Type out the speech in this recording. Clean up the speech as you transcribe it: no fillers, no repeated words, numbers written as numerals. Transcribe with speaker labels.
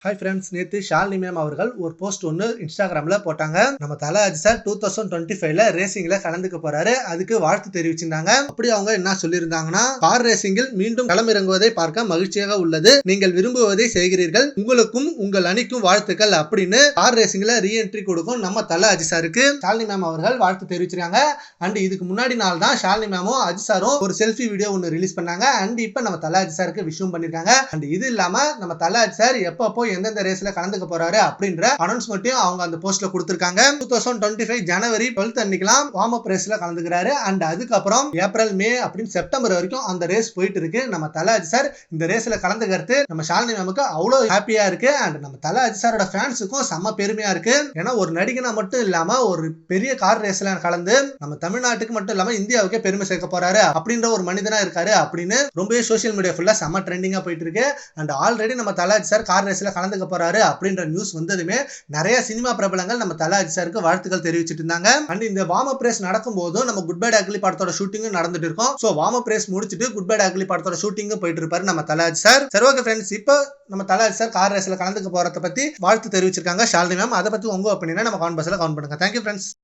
Speaker 1: Hi friends, நேற்று Shalini ma'am அவர்கள் ஒரு போஸ்ட் ஒன்று இன்ஸ்டாகிராமில் போட்டாங்க. நம்ம தல அஜித் சார் 2025ல ரேசிங்ல கலந்துக்க போறாரு, அதுக்கு வாழ்த்து தெரிவிச்சிருந்தாங்க. அப்படி அவங்க என்ன சொல்லியிருந்தாங்கன்னா, கார் ரேசிங்கில் மீண்டும் களமிறங்குவதை பார்க்க மகிழ்ச்சியாக உள்ளது, நீங்கள் விரும்புவதை செய்கிறீர்கள், உங்களுக்கும் உங்கள் அணிக்கும் வாழ்த்துக்கள் அப்படின்னு கார் ரேசிங்ல ரீஎன்ட்ரி கொடுக்கும் நம்ம தல அஜித் சாருக்கு ஷாலினி மேம் அவர்கள் வாழ்த்து தெரிவிச்சிருக்காங்க. அண்ட் இதுக்கு முன்னாடி நாள் தான் ஷாலினி மேமும் அஜித் சாரும் ஒரு செல்ஃபி வீடியோ ஒன்று ரிலீஸ் பண்ணாங்க. அண்ட் இப்போ நம்ம தல அஜித் சாருக்கு விஷயம் பண்ணிருக்காங்க. அண்ட் இது இல்லாம நம்ம தல அஜித் சார் எப்பப்போ எந்தெந்த ரேஸ்ல கலந்துக்க போறாரு அப்படின்ற அனௌன்ஸ்மெண்ட்டையும் அவங்க அந்த போஸ்ட்ல கொடுத்திருக்காங்க. 2025 ஜனவரி 12 அன்னைக்குலாம் வார்ம் அப் ரேஸ்ல கலந்துக்கிறாரு. அண்ட் அதுக்கப்புறம் ஏப்ரல் மே அப்படின்னு செப்டம்பர் வரைக்கும் அந்த ரேஸ் போயிட்டு இருக்கு. நம்ம தல அஜித் சார் இந்த ரேஸ்ல கலந்துக்கிறது நம்ம ஷாலினி மேமுக்கு அவ்வளவு ஹாப்பியா இருக்கு. அண்ட் நம்ம தல அஜித் சாரோட ஃபேன்ஸுக்கும் செம்ம பெருமையா இருக்கு. ஏன்னா ஒரு நடிகனா மட்டும் இல்லாம ஒரு பெரிய கார் ரேஸ்ல கலந்து நம்ம தமிழ்நாட்டுக்கு மட்டும் இல்லாம இந்தியாவுக்கே பெருமை சேர்க்க போறாரு அப்படின்ற ஒரு மனிதனா இருக்காரு அப்படின்னு ரொம்பவே சோசியல் மீடியா ஃபுல்லா செம்ம ட்ரெண்டிங்கா போயிட்டு இருக்கு. அண்ட் ஆல்ரெடி நம்ம தல அஜித் சார் கார் ரேஸ்ல கலந்துக்க போறாரு அப்படின்ற நியூஸ் வந்ததுமே நிறைய சினிமா பிரபலங்கள் நம்ம தல அஜித் சாருக்கு வாழ்த்துக்கள் தெரிவிச்சிட்டு இருந்தாங்க. அண்ட் இந்த வார்ம் அப் ரேஸ் நடக்கும் போதும் நம்ம குட் பை அக்லி படத்தோட ஷூட்டிங் நடந்துட்டு இருக்கும். சோ வார்ம் அப் ரேஸ் முடிச்சிட்டு குட் பை அக்லி படத்தோட ஷூட்டிங் போயிட்டு இருப்பாரு நம்ம தல அஜித் சார். சரி, ஓகே ஃப்ரெண்ட்ஸ், இப்போ நம்ம தல அஜித் சார் கார் ரேஸ்ல கலந்துக்க போறத பத்தி வாழ்த்து தெரிவிச்சிருக்காங்க ஷாலினி மேம். அதை பத்தி உங்க ஒப்பீனியனை நம்ம கமெண்ட் பாக்ஸ்ல கமெண்ட் பண்ணுங்க. Thank you friends.